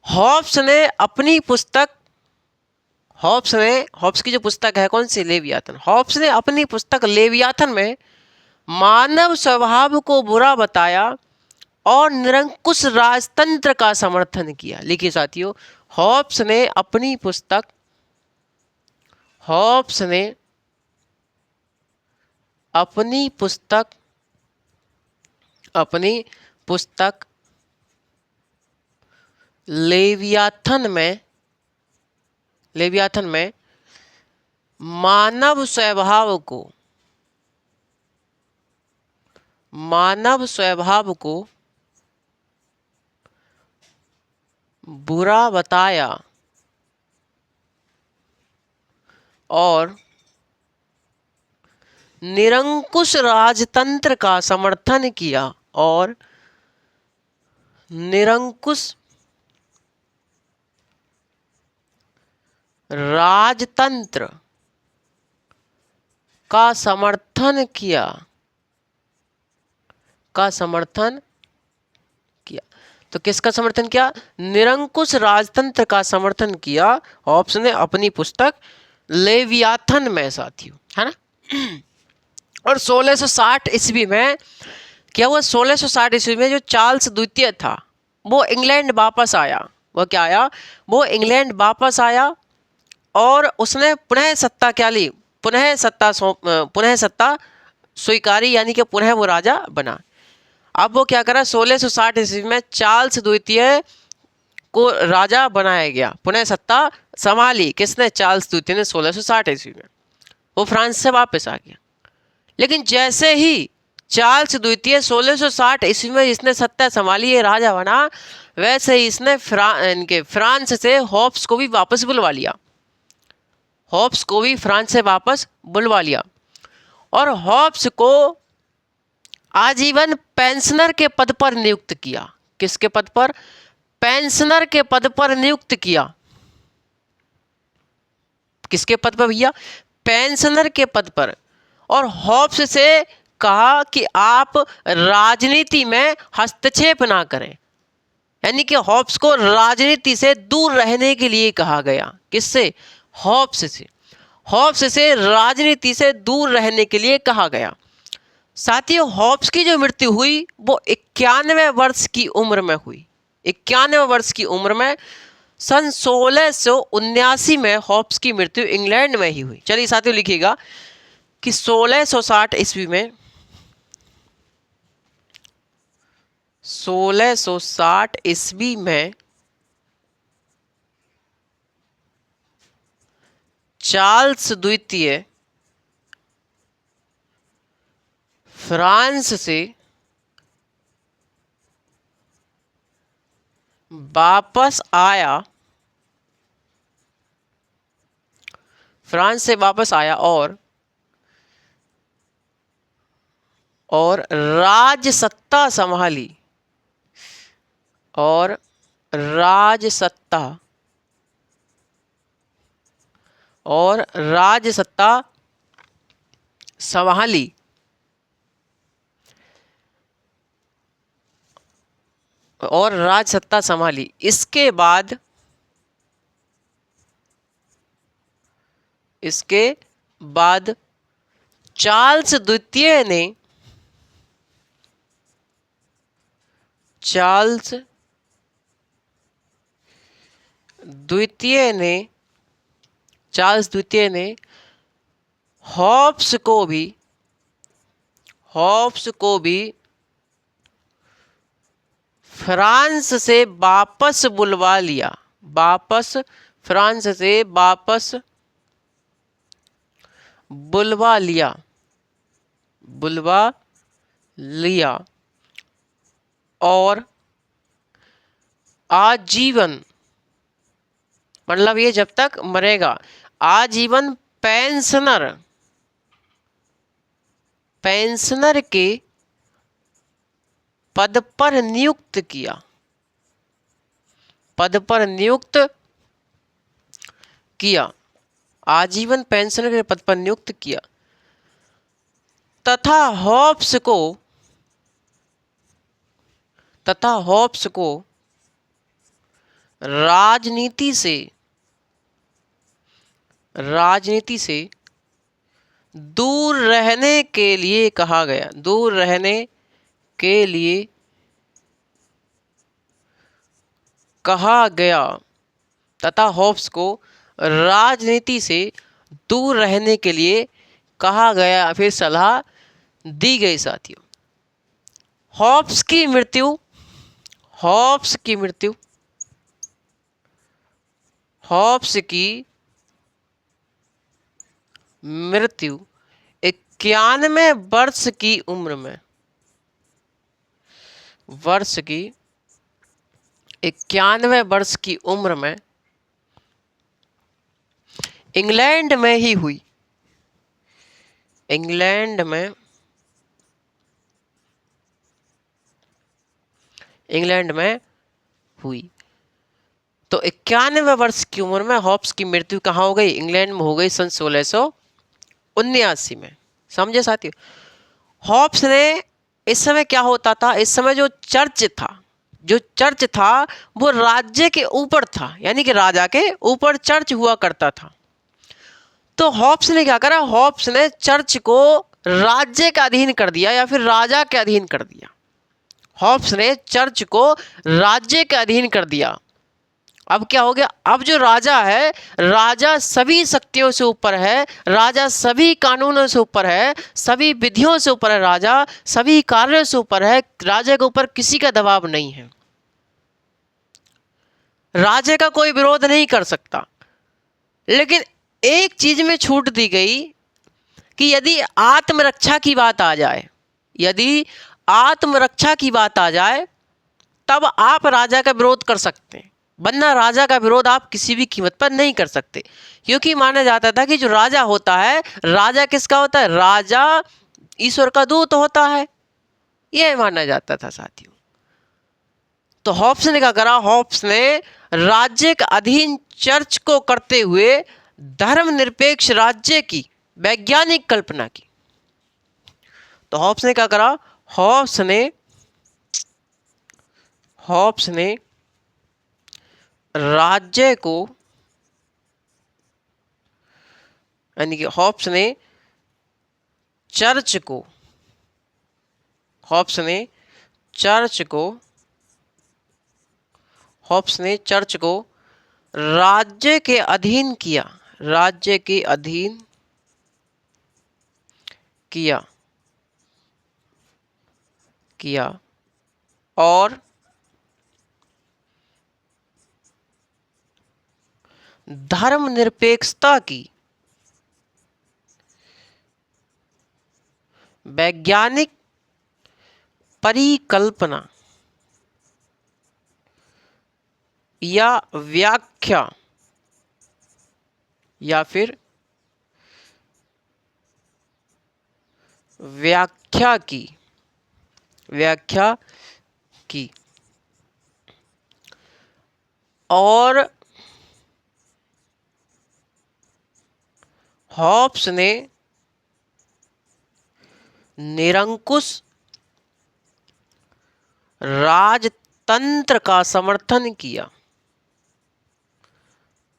हॉब्स ने अपनी पुस्तक, हॉब्स ने, हॉब्स की जो पुस्तक है कौन सी, लेवियाथन, हॉब्स ने अपनी पुस्तक लेवियाथन में मानव स्वभाव को बुरा बताया और निरंकुश राजतंत्र का समर्थन किया। लिखिए साथियों, हॉब्स ने अपनी पुस्तक, हॉब्स ने अपनी पुस्तक, अपनी पुस्तक लेवियाथन में, लेवियाथन में मानव स्वभाव को, मानव स्वभाव को बुरा बताया और निरंकुश राजतंत्र का समर्थन किया, और निरंकुश राजतंत्र का समर्थन किया, का समर्थन किया। तो किसका समर्थन किया, निरंकुश राजतंत्र का समर्थन किया हॉब्स ने अपनी पुस्तक लेवियाथन में साथियों, है ना। और 1660 ईस्वी में क्या हुआ, 1660 ईस्वी में जो चार्ल्स द्वितीय था वो इंग्लैंड वापस आया। वो क्या आया, वो इंग्लैंड वापस आया और उसने पुनः सत्ता क्या ली, पुनः सत्ता स्वीकारी, यानी कि पुनः वो राजा बना। अब वो क्या करा, 1660 ईस्वी में चार्ल्स द्वितीय को राजा बनाया गया, पुनः सत्ता संभाली किसने, चार्ल्स द्वितीय ने 1660 ईस्वी में। वो फ्रांस से वापस आ गया। लेकिन जैसे ही चार्ल्स द्वितीय 1660 ईस्वी में इसने सत्ता संभाली, ये राजा बना, वैसे ही इसने फ्रांस से होप्स को भी वापस बुलवा लिया, होप्स को भी फ्रांस से वापस बुलवा लिया और होप्स को आजीवन पेंशनर के पद पर नियुक्त किया। किसके पद पर, पेंशनर के पद पर नियुक्त किया। किसके पद पर भैया, पेंशनर के पद पर। और होप्स से कहा कि आप राजनीति में हस्तक्षेप ना करें, यानी कि होप्स को राजनीति से दूर रहने के लिए कहा गया। किससे, होप्स से। होप्स से राजनीति से दूर रहने के लिए कहा गया। साथियों, होप्स की जो मृत्यु हुई वो 91 वर्ष की उम्र में हुई। 91 वर्ष की उम्र में सन 1679 में होप्स की मृत्यु इंग्लैंड में ही हुई। चलिए साथियों लिखिएगा कि 1660 ईस्वी में 1660 ईस्वी में चार्ल्स द्वितीय फ्रांस से वापस आया, फ्रांस से वापस आया और राजसत्ता संभाली, और राजसत्ता संभाली। और राजसत्ता संभाली। इसके बाद चार्ल्स द्वितीय ने होप्स को भी फ्रांस से वापस बुलवा लिया, बुलवा लिया और आजीवन, मतलब ये जब तक मरेगा, आजीवन पेंशनर के पद पर नियुक्त किया, आजीवन पेंशनर के पद पर नियुक्त किया तथा होप्स को राजनीति से दूर रहने के लिए कहा गया, तथा होप्स को राजनीति से दूर रहने के लिए कहा गया, फिर सलाह दी गई। साथियों, होप्स की मृत्यु 91 वर्ष की उम्र में, 91 वर्ष की उम्र में इंग्लैंड में ही हुई। इंग्लैंड में हुई। तो 91 वर्ष की उम्र में होप्स की मृत्यु कहाँ हो गई, इंग्लैंड में हो गई सन 1679 में। समझे साथियों, होप्स ने, इस समय क्या होता था, इस समय जो चर्च था वो राज्य के ऊपर था, यानी कि राजा के ऊपर चर्च हुआ करता था। तो होप्स ने क्या करा, होप्स ने चर्च को राज्य के अधीन कर दिया या फिर राजा के अधीन कर दिया। हॉब्स ने चर्च को राज्य के अधीन कर दिया। अब क्या हो गया, अब जो राजा है, राजा सभी शक्तियों से ऊपर है, राजा सभी कानूनों से ऊपर है, सभी विधियों से ऊपर है, राजा सभी कार्यों से ऊपर है, राजा के ऊपर किसी का दबाव नहीं है, राजा का कोई विरोध नहीं कर सकता। लेकिन एक चीज में छूट दी गई कि यदि आत्मरक्षा की बात आ जाए, यदि आत्मरक्षा की बात आ जाए तब आप राजा का विरोध कर सकते हैं, वरना राजा का विरोध आप किसी भी कीमत पर नहीं कर सकते। क्योंकि माना जाता था कि जो राजा होता है, राजा किसका होता है, राजा ईश्वर का दूत होता है, यह माना जाता था साथियों। तो हॉब्स ने क्या करा, हॉब्स ने राज्य के अधीन चर्च को करते हुए धर्मनिरपेक्ष राज्य की वैज्ञानिक कल्पना की। तो हॉब्स ने क्या करा, हॉब्स ने राज्य को, यानी कि हॉब्स ने चर्च को, हॉब्स ने चर्च को राज्य के अधीन किया, राज्य के अधीन किया और धर्मनिरपेक्षता की वैज्ञानिक परिकल्पना या व्याख्या या फिर व्याख्या की और हॉब्स ने निरंकुश राजतंत्र का समर्थन किया।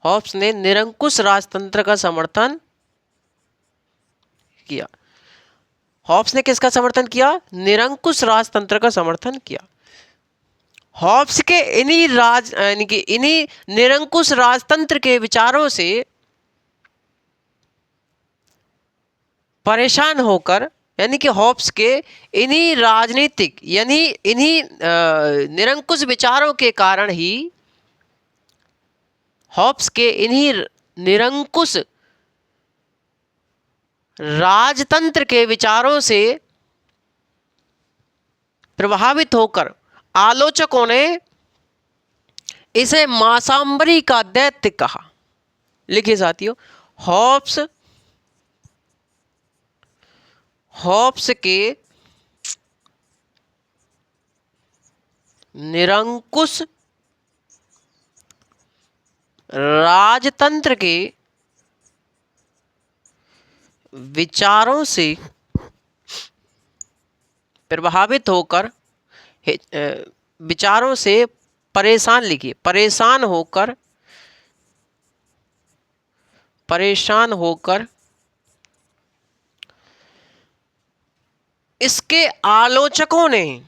हॉब्स ने निरंकुश राजतंत्र का समर्थन किया। हॉब्स ने किसका समर्थन किया, निरंकुश राजतंत्र का समर्थन किया। हॉब्स के इन्हीं निरंकुश राजतंत्र के विचारों से परेशान होकर, यानी कि हॉब्स के इन्हीं राजनीतिक यानी इन्हीं निरंकुश विचारों के कारण ही, हॉब्स के इन्हीं निरंकुश राजतंत्र के विचारों से प्रभावित होकर आलोचकों ने इसे मासाम्बरी का दैत्य कहा। लिखिए साथियों, हॉब्स के निरंकुश राजतंत्र के विचारों से प्रभावित होकर, विचारों से परेशान, लिखिए परेशान होकर इसके आलोचकों ने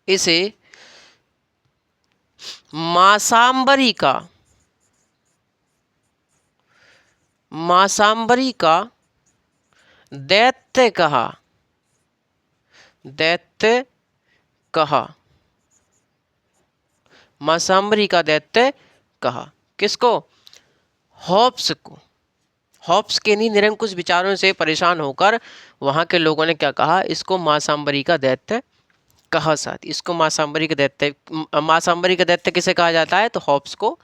इसे मासाम्बरी का दैत्य कहा। मासाम्बरी का दैत्य कहा। किसको, हॉब्स को। हॉब्स के नहीं निरंकुश विचारों से परेशान होकर वहां के लोगों ने क्या कहा, इसको मासाम्बरी का दैत्य कहा। साथ इसको मासाम्बरी का दैत्य किसे कहा जाता है, तो हॉब्स को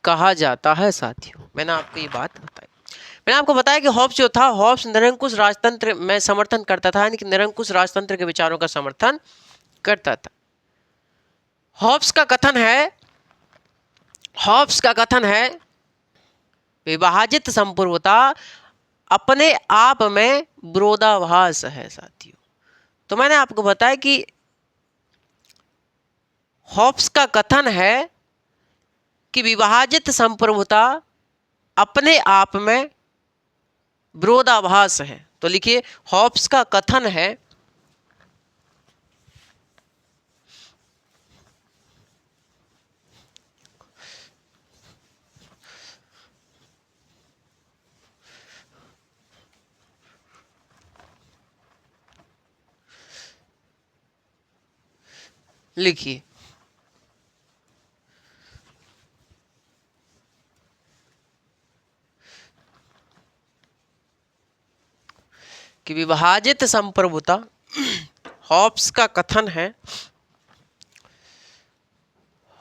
कहा जाता है। साथियों, मैंने आपको ये बात बताई। मैंने आपको बताया कि हॉब्स जो था, हॉब्स निरंकुश राजतंत्र में समर्थन करता था, यानी कि निरंकुश राजतंत्र के विचारों का समर्थन करता था। हॉब्स का कथन है विभाजित संपूर्णता अपने आप में विरोधाभास है। साथियों, तो मैंने आपको बताया कि हॉब्स का कथन है कि विभाजित संप्रभुता अपने आप में विरोधाभास है। तो लिखिए, हॉब्स का कथन है लिखिए कि विभाजित संप्रभुता, हॉब्स का कथन है,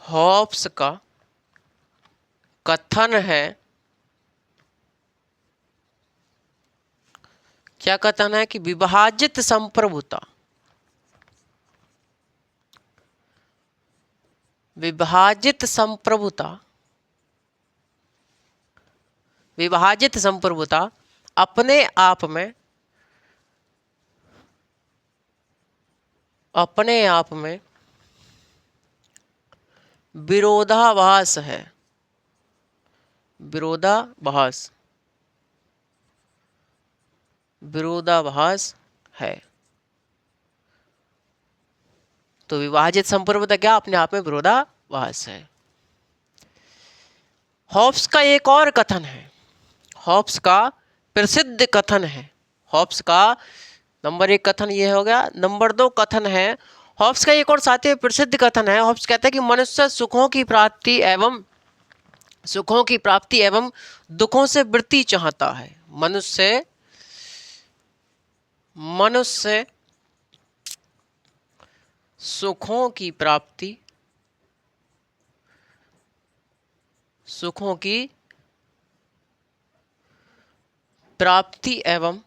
हॉब्स का कथन है, क्या कथन है कि विभाजित संप्रभुता, विभाजित संप्रभुता, विभाजित संप्रभुता अपने आप में, अपने आप में विरोधाभास है, विरोधाभास, विरोधाभास है। तो विभाजित संप्रभुता क्या अपने आप में विरोधाभास है। हॉब्स का एक और कथन है, हॉब्स का प्रसिद्ध कथन है, हॉब्स का नंबर 1 कथन ये हो गया। नंबर 2 कथन है, हॉब्स का एक और साथ ही प्रसिद्ध कथन है। हॉब्स कहता है कि मनुष्य सुखों की प्राप्ति एवं दुखों से वृत्ति चाहता है। मनुष्य सुखों की प्राप्ति एवं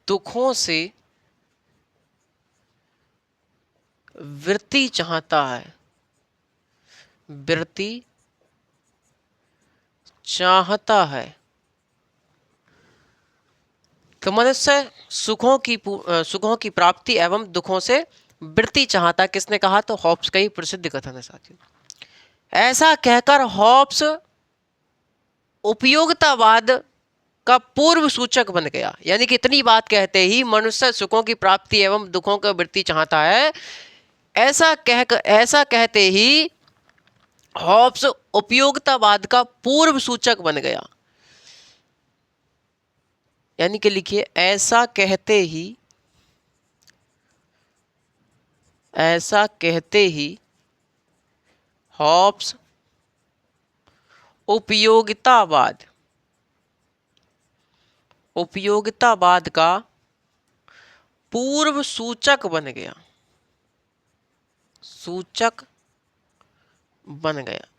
दुखों से वृत्ति चाहता है, वृत्ति चाहता है। तो मनुष्य सुखों की प्राप्ति एवं दुखों से वृत्ति चाहता, किसने कहा? तो हॉब्स का ही प्रसिद्ध कथन है साथियों। ऐसा कहकर हॉब्स उपयोगितावाद का पूर्व सूचक बन गया। यानी कि इतनी बात कहते ही मनुष्य सुखों की प्राप्ति एवं दुखों का वृत्ति चाहता है, ऐसा कहते ही हॉब्स उपयोगितावाद का पूर्व सूचक बन गया। यानी कि लिखिए, ऐसा कहते ही हॉब्स उपयोगितावाद का पूर्व सूचक बन गया,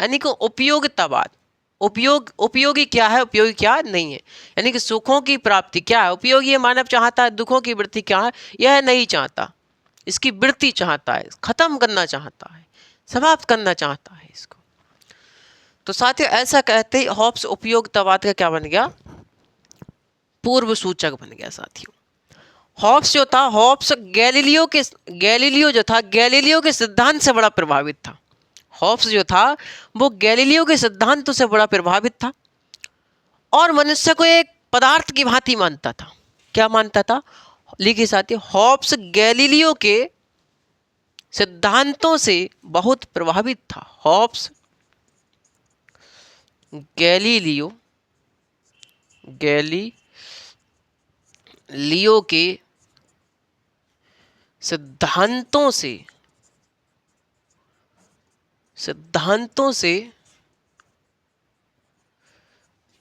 यानी कि उपयोगितावाद, उपयोगी क्या है, उपयोगी क्या नहीं है। यानी कि सुखों की प्राप्ति क्या है, उपयोगी है, मानव चाहता है। दुखों की वृत्ति क्या है, यह नहीं चाहता, इसकी वृत्ति चाहता है, खत्म करना चाहता है, समाप्त करना चाहता है इसको। तो साथियों, ऐसा कहते ही हॉब्स उपयोगितावाद का क्या बन गया? पूर्व सूचक बन गया साथियों। हॉब्स जो था, हॉब्स गैलीलियो के सिद्धांत से बड़ा प्रभावित था। हॉब्स जो था वो गैलीलियो के सिद्धांतों से बड़ा प्रभावित था और मनुष्य को एक पदार्थ की भांति मानता था। क्या मानता था? लिखिए साथियों, हॉब्स गैलीलियो के सिद्धांतों से बहुत प्रभावित था। हॉब्स गैलीलियो के सिद्धांतों से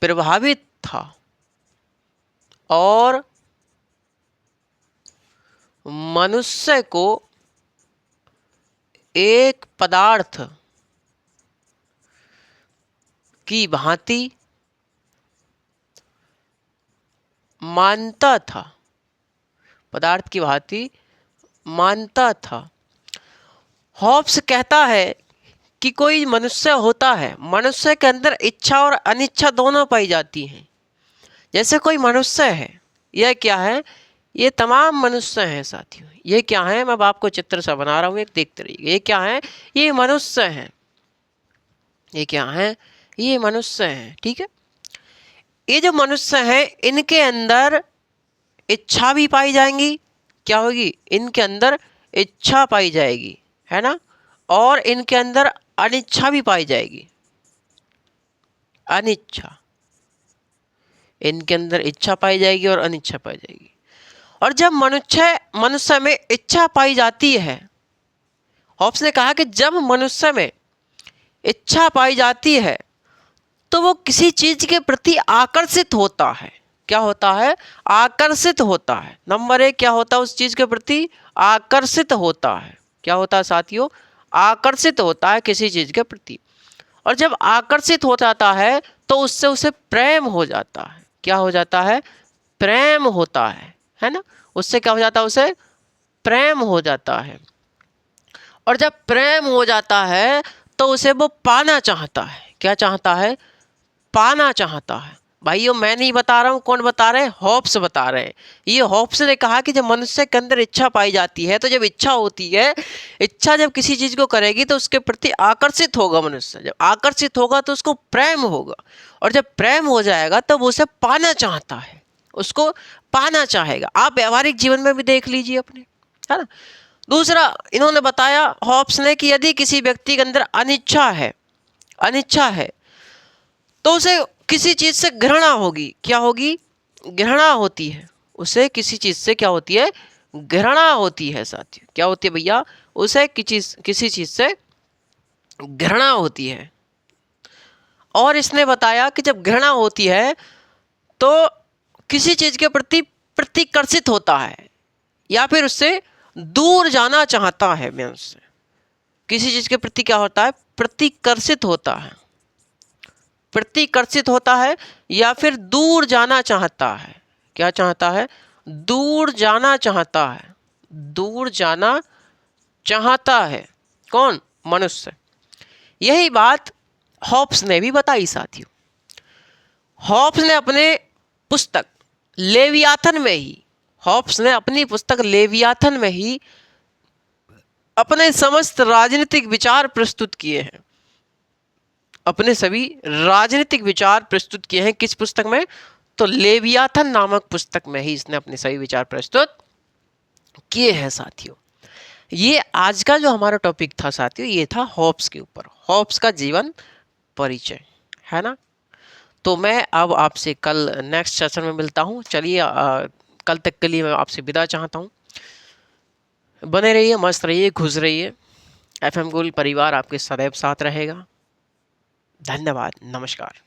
प्रभावित था और मनुष्य को एक पदार्थ की भांति मानता था, पदार्थ की भांति मानता था। हॉब्स कहता है कि कोई मनुष्य होता है, मनुष्य के अंदर इच्छा और अनिच्छा दोनों पाई जाती हैं। जैसे कोई मनुष्य है, यह क्या है? ये तमाम मनुष्य हैं साथियों। ये क्या है, मैं अब आपको चित्र सा बना रहा हूँ, एक देखते रहिए। ये क्या है, ये मनुष्य हैं। ये क्या है, ये मनुष्य हैं। ठीक है, ये जो मनुष्य हैं इनके अंदर इच्छा भी पाई जाएंगी। क्या होगी, इनके अंदर इच्छा पाई जाएगी, है ना, और इनके अंदर अनिच्छा भी पाई जाएगी। अनिच्छा, इनके अंदर इच्छा पाई जाएगी और अनिच्छा पाई जाएगी। और जब मनुष्य में इच्छा पाई जाती है, हॉब्स ने कहा कि जब मनुष्य में इच्छा पाई जाती है तो वो किसी चीज के प्रति आकर्षित होता है। क्या होता है, आकर्षित होता है। नंबर एक, क्या होता है, उस चीज के प्रति आकर्षित होता है। क्या होता है साथियों, आकर्षित होता है किसी चीज के प्रति। और जब आकर्षित हो जाता है तो उससे उसे प्रेम हो जाता है। क्या हो जाता है, प्रेम होता है ना। उससे क्या हो जाता है, उसे प्रेम हो जाता है। और जब प्रेम हो जाता है तो उसे वो पाना चाहता है। क्या चाहता है, पाना चाहता है। भाइयों मैं नहीं बता रहा हूँ, कौन बता रहे हैं, हॉब्स बता रहे हैं। ये हॉब्स ने कहा कि जब मनुष्य के अंदर इच्छा पाई जाती है, तो जब इच्छा होती है, इच्छा जब किसी चीज को करेगी तो उसके प्रति आकर्षित होगा मनुष्य। जब आकर्षित होगा तो उसको प्रेम होगा, और जब प्रेम हो जाएगा तब उसे पाना चाहता है, उसको पाना चाहेगा। आप व्यवहारिक जीवन में भी देख लीजिए अपने, है ना। दूसरा इन्होंने बताया हॉब्स ने कि यदि किसी व्यक्ति के अंदर अनिच्छा है, अनिच्छा है, तो उसे किसी चीज से घृणा होगी। क्या होगी, घृणा होती है। उसे किसी चीज से क्या होती है, घृणा होती है साथियों। क्या होती है भैया, उसे किसी चीज से घृणा होती है। और इसने बताया कि जब घृणा होती है तो किसी चीज के प्रति प्रतिकर्षित होता है, या फिर उससे दूर जाना चाहता है। मैं उससे किसी चीज के प्रति क्या होता है, प्रतिकर्षित होता है, प्रतिकर्षित होता है, या फिर दूर जाना चाहता है। क्या चाहता है, दूर जाना चाहता है, दूर जाना चाहता है। कौन, मनुष्य। यही बात हॉब्स ने भी बताई साथियों। हॉब्स ने अपने पुस्तक लेवियाथन में ही, हॉब्स ने अपनी पुस्तक लेवियाथन में ही अपने समस्त राजनीतिक विचार प्रस्तुत किए हैं। अपने सभी राजनीतिक विचार प्रस्तुत किए हैं किस पुस्तक में, तो लेवियाथन नामक पुस्तक में ही इसने अपने सभी विचार प्रस्तुत किए हैं साथियों। ये आज का जो हमारा टॉपिक था साथियों, ये था हॉब्स के ऊपर, हॉब्स का जीवन परिचय, है ना। तो मैं अब आपसे कल नेक्स्ट सेशन में मिलता हूँ। चलिए कल तक के लिए मैं आपसे विदा चाहता हूँ। बने रहिए, मस्त रहिए, खुश रहिए। एफएम गोल्ड परिवार आपके सदैव साथ रहेगा। धन्यवाद, नमस्कार।